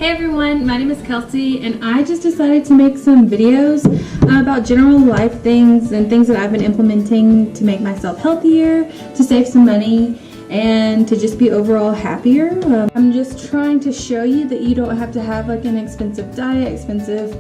Hey everyone, my name is Kelsey and I just decided to make some videos about general life things and things that I've been implementing to make myself healthier, to save some money, and to just be overall happier. I'm just trying to show you that you don't have to have like an expensive diet, expensive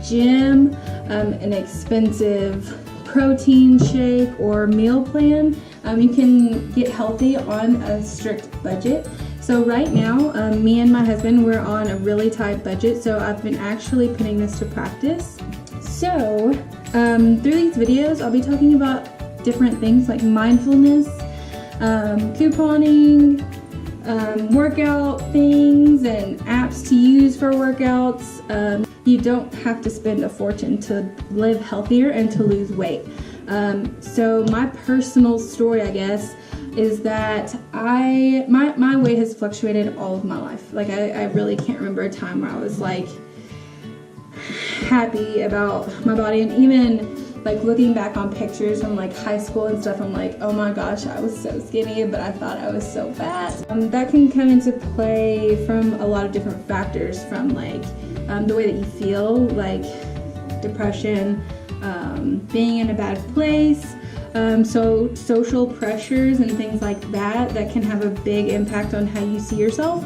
gym, an expensive protein shake or meal plan. You can get healthy on a strict budget. So right now, me and my husband, we're on a really tight budget, so I've been actually putting this to practice. So through these videos, I'll be talking about different things like mindfulness, couponing, workout things, and apps to use for workouts. You don't have to spend a fortune to live healthier and to lose weight. So my personal story, I guess, is that my weight has fluctuated all of my life. Like I really can't remember a time where I was like happy about my body, and even like looking back on pictures from like high school and stuff, I'm like, oh my gosh, I was so skinny, but I thought I was so fat. That can come into play from a lot of different factors, from like the way that you feel, like depression, being in a bad place, so social pressures and things like that can have a big impact on how you see yourself.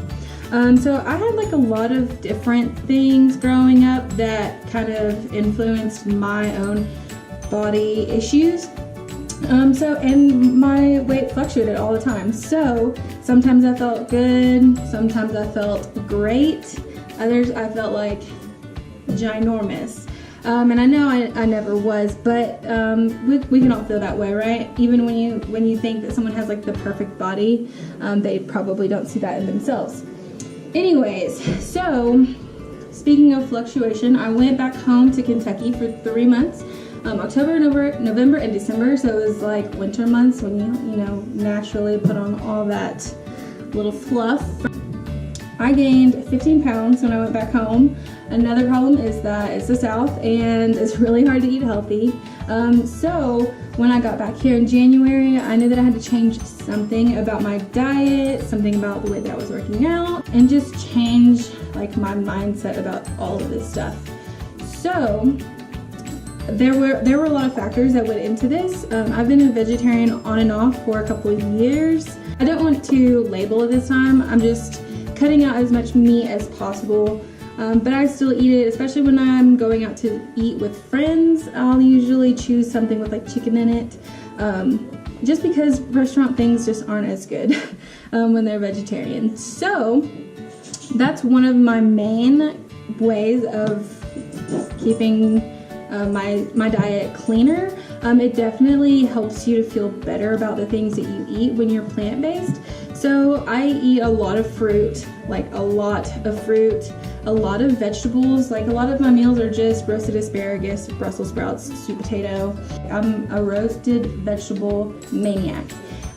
So I had like a lot of different things growing up that kind of influenced my own body issues. And my weight fluctuated all the time. So sometimes I felt good, sometimes I felt great, others I felt like ginormous. And I know I never was, but we can all feel that way, right? Even when you think that someone has like the perfect body, they probably don't see that in themselves. Anyways, so speaking of fluctuation, I went back home to Kentucky for 3 months, October, November, and December. So it was like winter months when you know naturally put on all that little fluff. I gained 15 pounds when I went back home. Another problem is that it's the South and it's really hard to eat healthy. So when I got back here in January, I knew that I had to change something about my diet, something about the way that I was working out, and just change like my mindset about all of this stuff. So there were a lot of factors that went into this. I've been a vegetarian on and off for a couple of years. I don't want to label it this time. I'm just cutting out as much meat as possible. But I still eat it, especially when I'm going out to eat with friends. I'll usually choose something with like chicken in it, just because restaurant things just aren't as good when they're vegetarian. So that's one of my main ways of keeping my diet cleaner. It definitely helps you to feel better about the things that you eat when you're plant-based. So I eat a lot of fruit, a lot of vegetables. Like a lot of my meals are just roasted asparagus, Brussels sprouts, sweet potato. I'm a roasted vegetable maniac.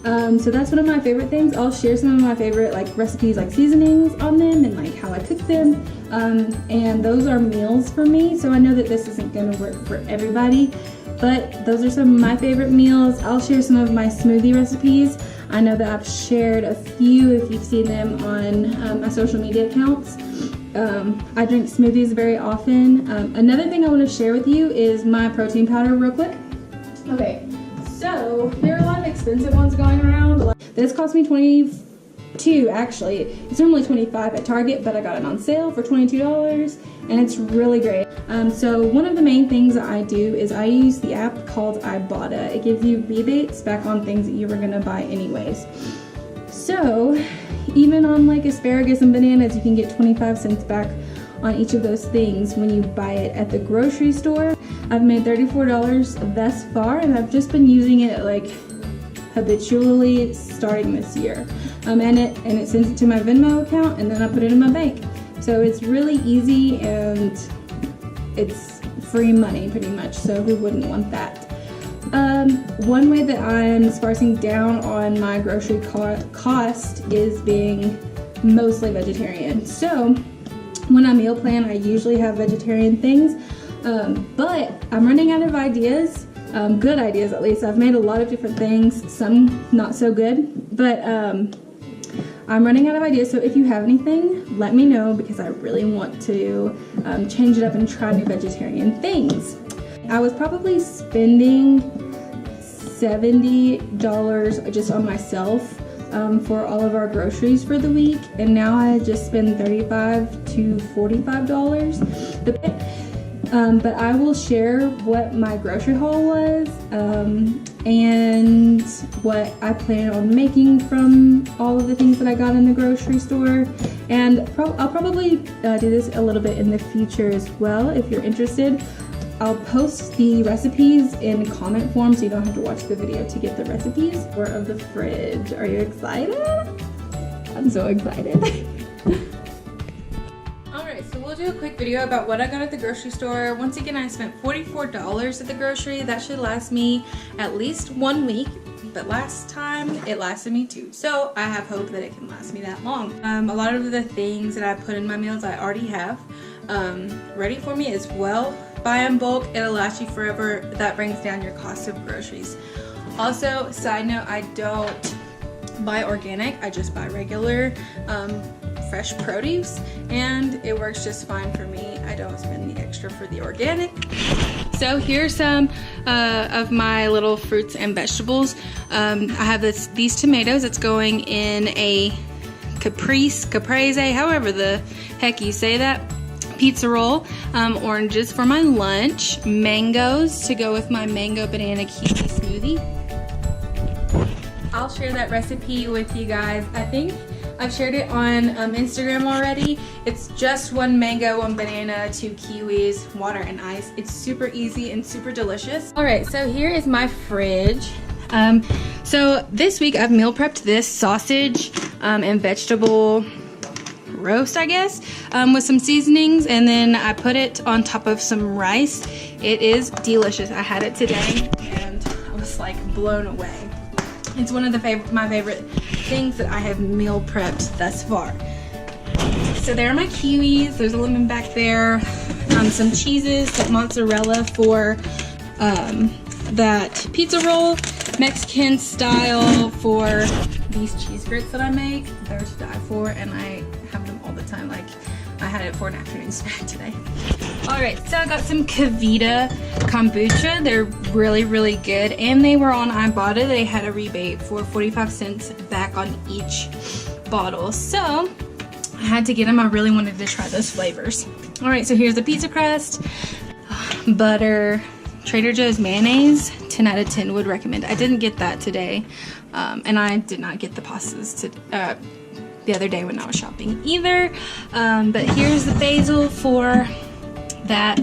So that's one of my favorite things. I'll share some of my favorite recipes, like seasonings on them and like how I cook them. And those are meals for me. So I know that this isn't gonna work for everybody, but those are some of my favorite meals. I'll share some of my smoothie recipes. I know that I've shared a few if you've seen them on my social media accounts. I drink smoothies very often. Another thing I want to share with you is my protein powder real quick. Okay, so there are a lot of expensive ones going around. This cost me $22 actually. It's normally $25 at Target, but I got it on sale for $22 and it's really great. So one of the main things that I do is I use the app called Ibotta. It gives you rebates back on things that you were gonna buy anyways. So even on like asparagus and bananas, you can get 25 cents back on each of those things when you buy it at the grocery store. I've made $34 thus far, and I've just been using it like habitually starting this year. And it sends it to my Venmo account, and then I put it in my bank. So it's really easy and it's free money pretty much, so who wouldn't want that? One way that I'm sparing down on my grocery cost is being mostly vegetarian. So when I meal plan, I usually have vegetarian things, but I'm running out of ideas, good ideas at least. I've made a lot of different things, some not so good, but I'm running out of ideas, so if you have anything, let me know because I really want to change it up and try new vegetarian things. I was probably spending $70 just on myself for all of our groceries for the week, and now I just spend $35 to $45. But I will share what my grocery haul was and what I plan on making from all of the things that I got in the grocery store. And I'll probably do this a little bit in the future as well if you're interested. I'll post the recipes in comment form so you don't have to watch the video to get the recipes. Tour of the fridge. Are you excited? I'm so excited. Alright, so we'll do a quick video about what I got at the grocery store. Once again, I spent $44 at the grocery. That should last me at least 1 week. But last time it lasted me 2, so I have hope that it can last me that long. A lot of the things that I put in my meals I already have ready for me as well. Buy in bulk, it'll last you forever. That brings down your cost of groceries. Also, side note, I don't buy organic, I just buy regular fresh produce, and it works just fine for me. I don't spend the extra for the organic. So here's some of my little fruits and vegetables. I have these tomatoes. It's going in a caprese, however the heck you say that. Pizza roll, oranges for my lunch, mangoes to go with my mango banana kiwi smoothie. I'll share that recipe with you guys. I think I've shared it on Instagram already. It's just 1 mango, 1 banana, 2 kiwis, water and ice. It's super easy and super delicious. All right, so here is my fridge. So this week I've meal prepped this sausage and vegetable roast, I guess, with some seasonings, and then I put it on top of some rice. It is delicious. I had it today and I was like blown away. It's one of my favorite things that I have meal prepped thus far. So there are my kiwis. There's a lemon back there. Some cheeses, some mozzarella for that pizza roll, Mexican style for these cheese grits that I make. They're to die for, and I have them all the time. Like, I had it for an afternoon snack today. Alright, so I got some Kavita kombucha. They're really, really good, and they were on Ibotta. They had a rebate for 45 cents back on each bottle. So I had to get them. I really wanted to try those flavors. Alright, so here's the pizza crust, butter, Trader Joe's mayonnaise. 10 out of 10 would recommend. I didn't get that today, and I did not get the pastas the other day when I was shopping either. But here's the basil for that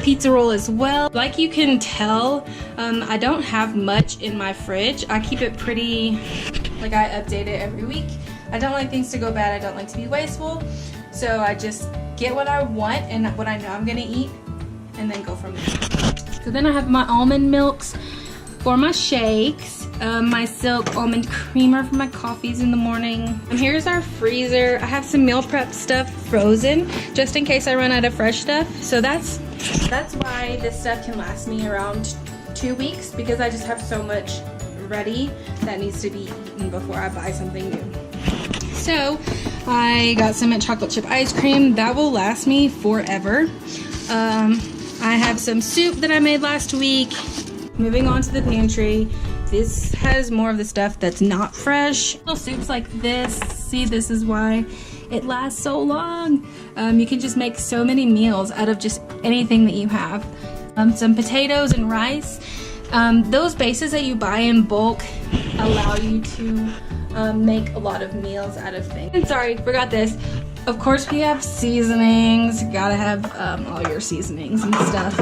pizza roll as well. Like you can tell, I don't have much in my fridge. I keep it pretty, like I update it every week. I don't like things to go bad. I don't like to be wasteful. So I just get what I want and what I know I'm gonna eat, and then go from there. So then I have my almond milks for my shakes, my Silk almond creamer for my coffees in the morning. And here's our freezer. I have some meal prep stuff frozen just in case I run out of fresh stuff. So that's why this stuff can last me around 2 weeks, because I just have so much ready that needs to be eaten before I buy something new. So I got some mint chocolate chip ice cream. That will last me forever. I have some soup that I made last week. Moving on to the pantry. This has more of the stuff that's not fresh. Little soups like this. See, this is why it lasts so long. You can just make so many meals out of just anything that you have. Some potatoes and rice. Those bases that you buy in bulk allow you to make a lot of meals out of things. And sorry, forgot this. Of course, we have seasonings. Gotta have all your seasonings and stuff.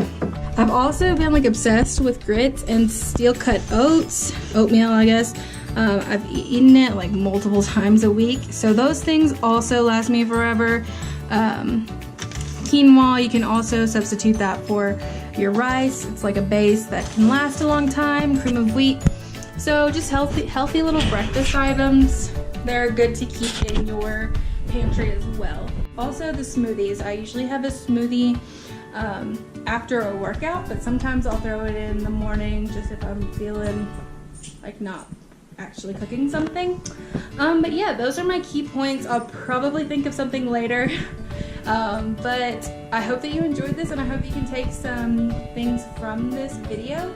I've also been like obsessed with grits and steel cut oatmeal, I guess. I've eaten it like multiple times a week. So those things also last me forever. Quinoa, you can also substitute that for your rice. It's like a base that can last a long time. Cream of wheat. So just healthy little breakfast items. They're good to keep in your pantry as well. Also the smoothies. I usually have a smoothie after a workout, but sometimes I'll throw it in the morning just if I'm feeling like not actually cooking something. But yeah, those are my key points. I'll probably think of something later. But I hope that you enjoyed this, and I hope you can take some things from this video.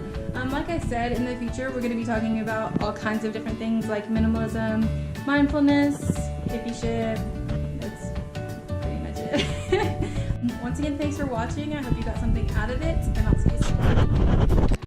Like I said, in the future we're going to be talking about all kinds of different things like minimalism, mindfulness, hippie shit. That's pretty much it. Once again, thanks for watching. I hope you got something out of it, and I'll see you soon.